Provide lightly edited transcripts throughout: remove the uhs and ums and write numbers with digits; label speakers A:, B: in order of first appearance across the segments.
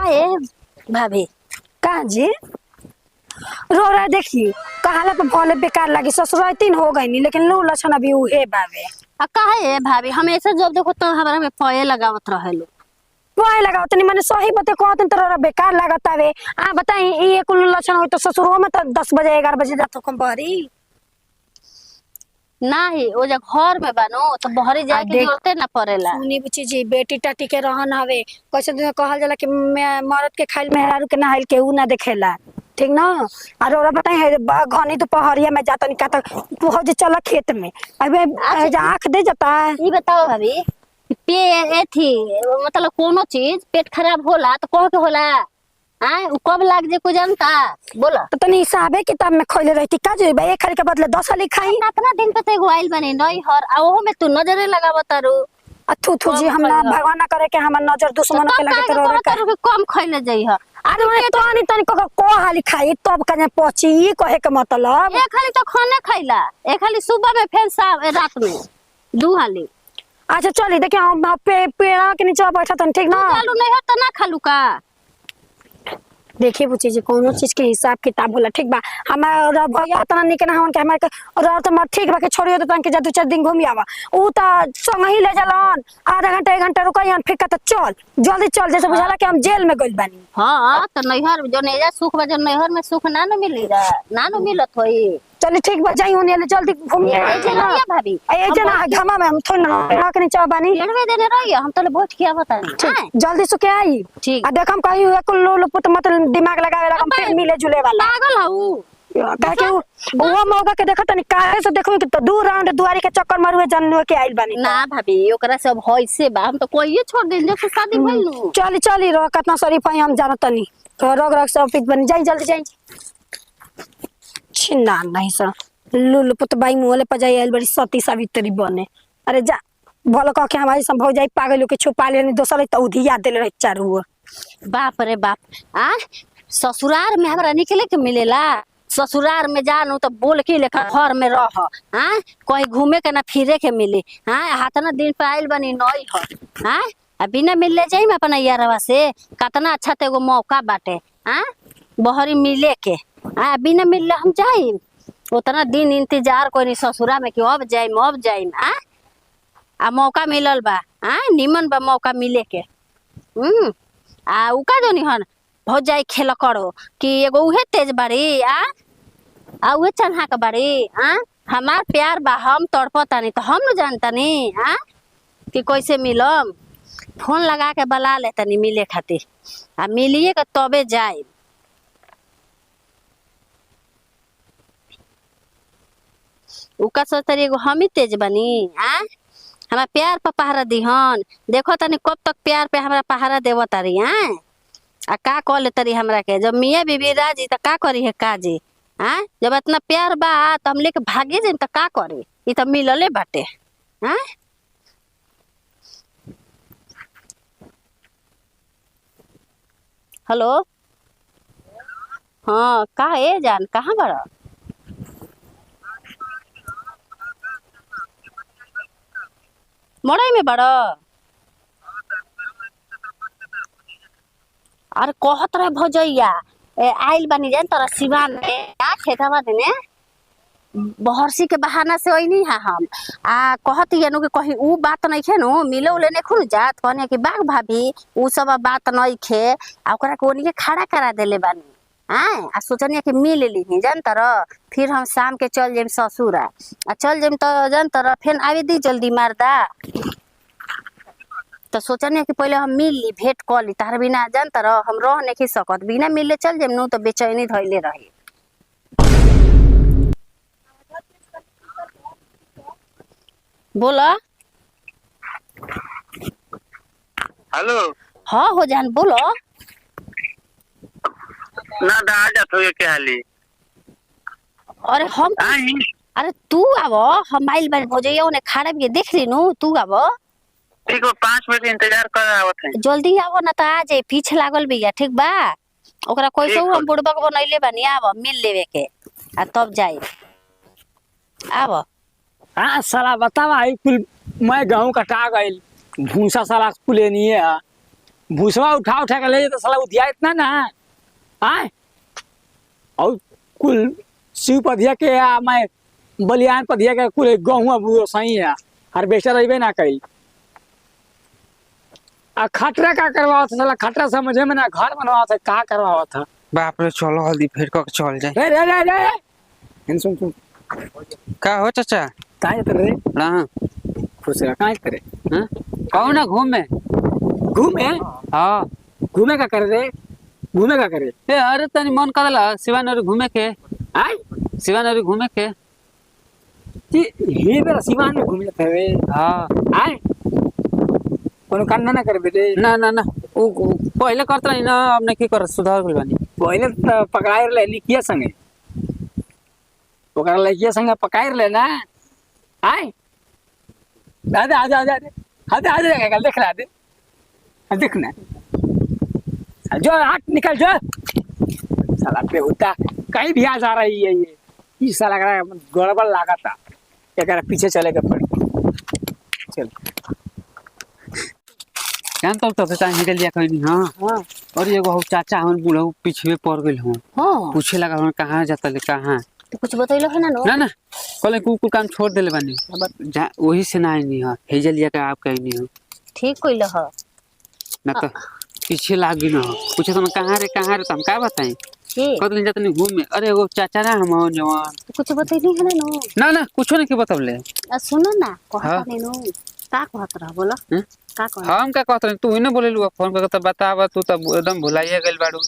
A: काहे भाभी
B: का जी रो रहा देखी कहाला तो भले बेकार लगी ससुर 3 हो गई नहीं लेकिन लू लक्षण अभी उहे बावे।
A: काहे भाभी हमेशा जब देखो तो हमारा में पये लगावत रहेलो।
B: वही लगाओ तनी मैंने सही बते कहत तोरा बेकार लागत आवे। आ बताई ये कुल लक्षण हो तो ससुरो में तो 10 बजे 11 बजे जात कम बहरी
A: नाही ओ जब घर में बानो तो बहरी जाए के जरूरत ना पड़ेला।
B: सुनी बुची जी बेटी टाटी के रहन हवे कैसे दिन कहल जाला कि मरद के खाइल मेहरारू के नहाइल के ऊ ना देखेला ठीक ना। और ओरा बताई है घनी तो पहरिया में जाता नहीं का तू हो जे चला खेत में अबे आंख दे जाता है।
A: ये बताओ भाभी पे एथी मतलब कोनो चीज पेट खराब होला तो कह के होला उ कब लाग जे को जानता बोला
B: तो तनी हिसाबे किताब में खोले रहती का जे एक खाली के बदले 10 खाली खाई
A: अपना दिन पे तो आइल बने नहीं हर आ ओहो में तू नजरे लगावतारू
B: अथु थु जी हमरा भगवान ना करे के हमर नजर दुश्मन के लगे तो रे
A: का कम खइले जई ह
B: अरे तो तनी तनी को हाली खाई तब कने पची ई कहे के मतलब
A: एक खाली तो खाने खइला एक खाली सुबह में फिर शाम रात में दू हाली।
B: अच्छा चली देखिए हम पेड़ा के नीचे बैठा तन ठीक ना
A: खालू नहीं हो तो ना खालू का
B: देखिए बुची जी कोनो चीज के हिसाब किताब होला ठीक बा हमारा भैया तना निके ना हमन के हमार और तो मत ठीक बा के छोड़ियो तो तन के जा 2-4 दिन घूम आवा ऊ त संग ही ले जलन आधा घंटा 1 घंटा रुकइयन फिर का तो चल जल्दी चल जैसे बुझाला कि हम जेल में गइल बानी।
A: हां तो नैहर जो नेजा सुख बजन नैहर में सुख ना न मिली जा ना न मिलत होई
B: चली ठीक बा जाई होने जल्दी घूम
A: ना भाभी
B: ए जना घमा में हम थोड़ी ना के नीचे बानी
A: एड़वे देने रहिए हम तो बैठ के आवता नहीं
B: जल्दी से के आई
A: ठीक
B: आ देख हम कहीं एक लो पुत मत दिमाग लगावे लगा फिर मिले जुले वाला
A: पागल हऊ
B: कह के वो मौका के देखत नहीं काहे से देखो कि तो दूर राउंड दुआरी के चक्कर मारुए जाननो के आइल बानी
A: ना भाभी ओकरा सब होई से बा हम तो कोई छोड़ देन जब शादी भइल नु
B: चली चली रो कितना शरीफ है हम जानत नहीं तो रग रग सब पिट बन जाई जल्दी जाई छिना नहीं सा लुल पुत बाई मोले पर जाई आइल बड़ी सती सावित्री बने अरे जा बोल कह के हमारी संभव जाई पागल के छुपा लेनी दोसर त उधी याद देले रहे चारू
A: बाप रे बाप आ ससुराल में हमरा निकले के मिलेला ससुराल में जानू तो बोल के लेखा घर में रह हाँ कहीं घूमे के ना फिरे के मिले हाँ हाथ ना दिन पे आइल बनी नई हो हाँ अभी ना मिल जाई अपना यारवा से कितना अच्छा ते एगो मौका बाटे हाँ बहरी मिले के हाँ अभी ना मिल हम जाई उतना दिन इंतजार कोई नहीं ससुरा में कि अब जाइम आ मौका मिलल बा हाँ निमन बा मौका मिले के आ उका जो निहन बहुत जाई खेल करो कि एगो उहे तेज बाड़ी आ उहे चढ़ा के बाड़ी हमार प्यार बा हम तड़पतानी तो हम न जानतानी कि कैसे मिलम फोन लगा के बुला लेतनी मिले खातिर आ मिलिए के तबे जाए उका सोचतरी एगो हम ही तेज बनी हमारा प्यार पर पहरा दिहन देखो तनी कब तक प्यार पे हमरा पहरा देव तारी आ का कह ले तरी हमरा के जब मियाँ बीबी राजी तो का करी है काजी जब इतना प्यार बा तो हम लेके भागे जाए तो का करी ये तो मिलले बाटे हेलो हाँ का है जान कहाँ बड़ा मड़ई में बड़ा अरे कहत रहे भजैया आइल बनी जान तोरा सिवान में खेतवा देने बहरसी के बहाना से ओइनी है हम कहत यानु कि कहीं ऊ बात नहीं खे नु मिले उले ने खुल जात कहने कि बाग भाभी ऊ सब बात नहीं खे ओकरा कोनी के खड़ा करा देले बानी आ सोचनी कि मिल ली जान तर फिर हम शाम के चल जाइम ससुर चल जाइम तो जान तर फिर आवे दी जल्दी मारदा तो सोचनी कि पहले हम मिल ली भेंट कर ली तार बिना जान तर हम रह नहीं सकत बिना मिले चल जाइम नु तो बेचैनी धइले रही बोला
C: हेलो
A: हाँ हो जान बोलो
C: ना डा जात हो के हाली
A: अरे हम अरे तू आवो हम आइल बार भोजैया ने खाना भी देख ली नु तू आवो
C: ठीक हो 5 मिनट इंतजार कर आवत है
A: जल्दी आवो ना तो आ जाए पीछे लागल बिया ठीक बा ओकरा कैसे हम बुड़बक बनैले बानी आवो मिल लेवे के आ तब जाए आवो
D: हाँ साला बतावा कुल मैं गेहूं कटा गइल भूसा साला कुले नहीं है भूसवा उठा उठा के ले जाए तो साला उधिया इतना ना आए और कुल शिव पधिया के मैं बलियान पधिया के कुल गहुआ बुआ सही है हार्वेस्टर रही ना कई आ खटरा का करवाओ था साला खटरा समझे में ना घर बनवा था का करवाओ था
E: बाप रे चलो हल्दी फेर के चल जाए
D: रे रे रे रे इन सुन
E: का हो चाचा
D: काहे रे
E: हां
D: खुश रह काहे करे
E: हां कहो ना घूमे
D: घूमे
E: हां
D: घूमे का करे रे घूमे का करे
E: ए अरे तनी मन करला शिवानरी घूमे के
D: आय
E: शिवानरी घूमे के
D: ये बेरा सिवान में घूम जाते रे
E: हां
D: आय कोनो काम ना करे बेटे
E: ना ना ना उ पहले करत रही ना अब नहीं की कर सुधार गइल बानी
D: पहले तो पकड़ाए ले लिखिया संगे ओकरा लइकिया संगे पकाए ले ना आय दादा आजा आजा आजा आजा कल देख ला दे देख ना जो हाथ निकल जो साला पे होता कहीं भी आ जा रही है ये साला का गड़बड़ लागता एकरा पीछे चले के पड़ी चल
E: कान तो चाचा निकल लिया कहीं हां
D: हां
E: और एगो हो चाचा हमन बूढ़ा पीछे पड़ गइल हो
A: हां
E: पूछे लगा हम कहां जाता ले कहां
A: तो कुछ बतैलो है ना नो
E: ना ना कल कुल काम छोड़ देले बानी वही से ना आई हो हेजल लिया का आप कहीं नहीं हो
A: ठीक कइल ह
E: ना तो पीछे लाग गई ना पूछे तुम कहां रे तो हम का बताएं
A: के
E: कदन जात नहीं घूमे अरे वो चाचा ना हम जवान
A: तो कुछ बतैली है ना नो
E: ना ना कुछ नहीं के बतवले
A: सुनो ना
E: हाँ।
A: कहता नहीं नो का कहत रह बोला
E: हैं?
A: का कहत
E: हम का कहत रही तू ही ना बोलेलू फोन करके तो बतावा तू तब एकदम भुलाइए गइल बाड़ू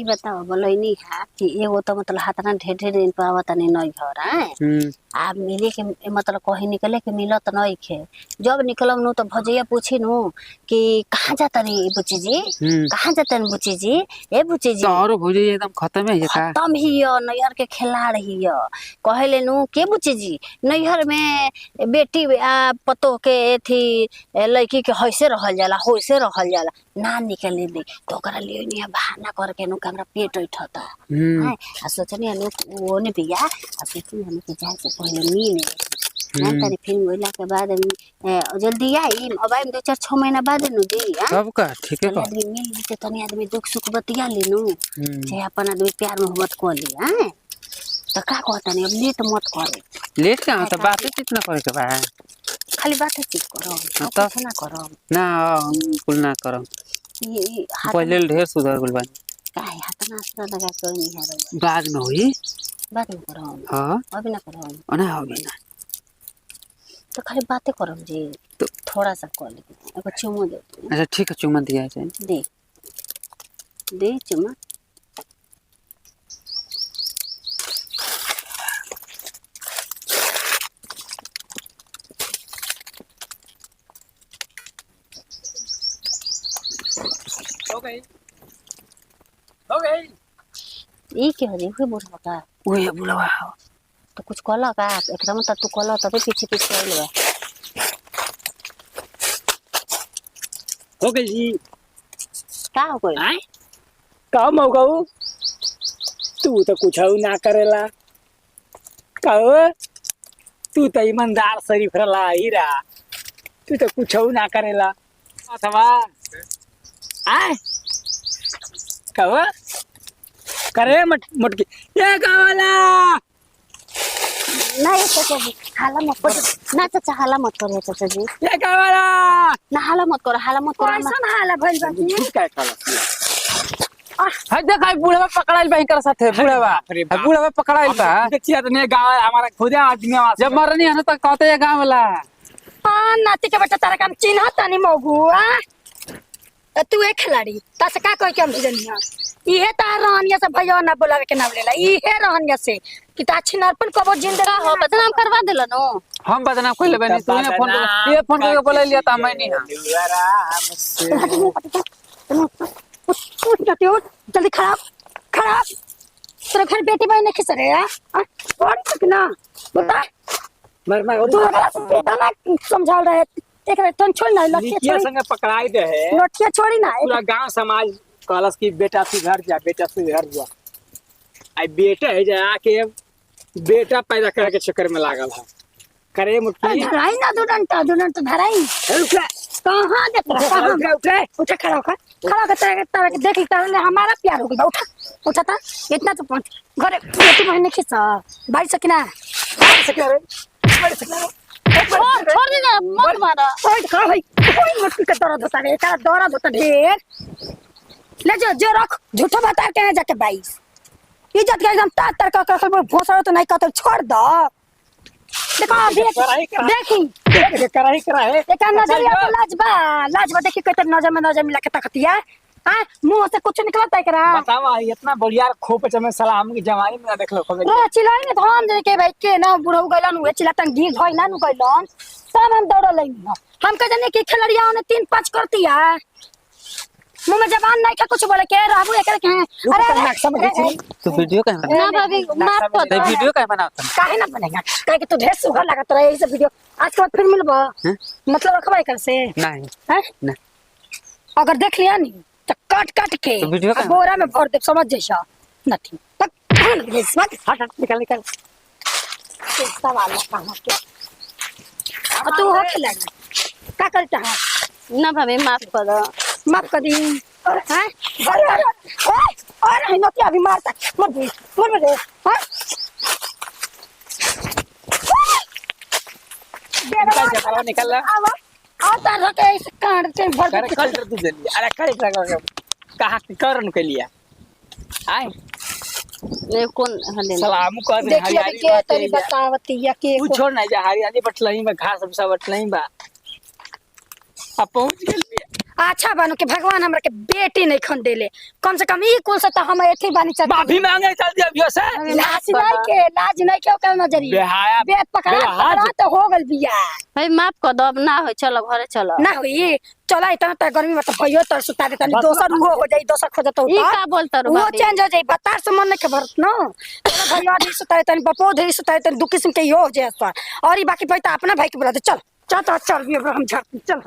A: ई बताओ बोलै नहीं है कि एगो तो मतलब हाथना ढेर दिन पर आवत नहीं नई घर है आ मिले के मतलब कहीं निकले के मिलत नहीं खे जब निकलम नु तो भजैया पूछी नु कि कहाँ जाता रे बुच्ची जी कहाँ जाता रे बुच्ची जी ए बुच्ची जी
E: तो और भुजे एकदम खत्म है ये का
A: खत्म ही नैहर के खिलाड़ ही कहले नु के बुच्ची जी नैहर में बेटी पतो के थी लड़की के हैसे रहल जाला होइसे रहल जाला ना निकले दे तो ओकरा लिए नहीं बहाना करके नु हमरा पेट उठता है आ सोचनी नु ओने बिया आ सोचनी हम के जाए से पहले मिले ना तनी फिर होला के बाद जल्दी आई अब आई 2-4 महीना बाद नु दी
E: सब का ठीक है
A: आदमी मिल के तनी आदमी दुख सुख बतिया लेनु चाहे अपन आदमी प्यार मोहब्बत कर ली हैं तो का कहता नहीं अब लेट मत करे
E: लेट का तो बात कितना करे के बा
A: खाली बात चीज करो
E: तो
A: कुछ ना करो
E: ना हम कुल ना करम
A: ये हाथ
E: पहले ढेर सुधार गइल बानी
A: काहे हाथ ना असर लगा कोई नहीं है
E: बाद में होई
A: बात नहीं करो
E: हां
A: अभी ना करो
E: ना होगी ना
A: तो खाली बातें करो जी
E: तो
A: थोड़ा सा कर ले एक चुम्मा दे
E: अच्छा ठीक है चुम्मा दिया जाए
A: दे दे चुम्मा
D: हो गई
A: ई के हजी हुए बुढ़वा का
E: ओए बुलावा
A: तो कुछ कहला का एकदम त तू कहला तबे पीछे पीछे आइल बा
D: हो गई जी
A: का हो गइल
D: आय का मौगऊ तू तो कुछ ना करेला कहो तू तो ईमानदार शरीफ रला हीरा तू तो कुछ ना करेला अथवा आय कहो करे मटकी ये कावाला
A: ना ये चाचा जी हाला मत करो ना चाचा हाला मत करो चाचा जी
D: ये कावाला
A: ना हाला मत करो
B: कैसन हाल है भइल बा
D: झूठ का खाला
E: हाय देखा बुढ़वा पकड़ाइल बा इनकर साथे बुढ़वा पकड़ाइल बा
D: देखिए तो ने गांव हमारा खुदे आदमी आवाज
E: जब मरनी है ना तो कहते हैं गांव वाला
B: हां नाती के बेटा तारा काम चिन्ह तनी मौगू तू एक खिलाड़ी तस का कोई के हम जनिया इहे तार रहनिया से भैया ना बोलावे के नाम लेला इहे रहनिया से कि ता छिनारपन कबो जिंदा
A: हो बदनाम करवा देला नो
E: हम बदनाम कोई लेबे नहीं तूने फोन ये फोन करके बोले लिया था मैं नहीं हां
D: आराम से
B: उठ जल्दी खराब तेरे घर बेटी भाई ने खिसरे छोड़ तक ना बता
D: मर
B: तू बेटा ना समझा रहे एक टन छोड़ ना लठिया
D: लिखिया
B: छोड़ी
D: संग पकड़ाई दे है
B: लठिया छोड़ी ना
D: पूरा गांव समाज कहलस की बेटा तू घर जा बेटा तू घर जा आई बेटा है जा के बेटा पैदा करे के चक्कर में लागल है करे मुट्ठी
B: धराई ना दो डंटा धराई
D: रुक
B: कहाँ देख रहा कहाँ उठे उठे खड़ा होकर तेरे के देख लिता हमारा प्यार हो गया उठा उठा था इतना तो पहुंच घरे बेटी बहन खिस भाई सकिना
A: छोड़ दे ना, मत मारा।
B: ओए खा भाई कोई मत के दर्द होता रे का दर्द होता ढेर ले जो रख झूठा बता के जाके भाई इज्जत का एकदम तार का भोसड़ा तो नहीं कहते छोड़ दो देखो देखी
D: कराए
B: एक नजरिया तो लाजबा देखी कोई नजर में नजर मिला के तकतिया हां मुंह से कुछ निकलता है करा
D: बतावा इतना बढ़िया खोप में सलाम की जवानी में देख लो खबर
B: रे चिल्लाई ने धान दे के भाई के ना बुढ़ऊ गइलन हुए चिल्लातन ढील होई ना नु गइलन सब हम दौड़ लई हम कह जाने कि खिलड़िया ने 3-5 करती है मुंह में जबान नहीं का कुछ बोले के रहबू एकर के अरे
E: तो वीडियो का
A: ना भाभी माफ कर दो।
E: वीडियो का बनाता
B: काहे ना बनेगा काहे कि तू ढेर सुगर लागत रहे इस वीडियो आज के बाद फिर मिलबो मतलब रखबा एकर से
E: नहीं
B: हैं
E: नहीं
B: अगर देख लिया नहीं तो काट के
E: तो वीडियो का
B: बोरा में भर दे समझ जैसा नहीं तक हट निकल सवाल कहां के तू हो के लग का करता है
A: ना भाभी माफ कर दो।
B: माफ कर दी हैं और नती अभी मारता मर दे हां
D: निकल ला
B: आता रखे इस कांड से भर
D: करे कल तू जल्दी अरे करे लगा कहां करन के लिए आए
A: ये कौन हले
D: सलाम कर दे
B: देखिए अभी के तेरी बतावती या के
D: कुछ छोड़ ना जा हरियाली बटलई में घास सब बटलई बा अब पहुंच गेल
B: अच्छा बानो के भगवान हमरा के बेटी नहीं खन देले कम से कम ई कुल से तो हम एथी बानी चाहते
D: माफी मांगे चल दिया अभियो से
B: लाज नहीं के ओकर नजरिया
D: बेहाया
B: बेत पकड़ा तो हो गल बिया
A: भाई माफ कर दो, अब ना हो, चलो घरे चलो।
B: ना हुई चला इतना त गर्मी में तो भइयो त सुता देता दोसर वो हो जाई दोसर खोजत
A: ई का बोलता रो
B: वो
A: भाभी?
B: चेंज हो जाई बतार से मन नहीं के भरत न चलो भइयो आदि सुता देता बपो धई सुता देता दु किस्म के यो हो जाए और ई बाकी भई त अपना भाई के बुला दे चल चल भी हम झट चल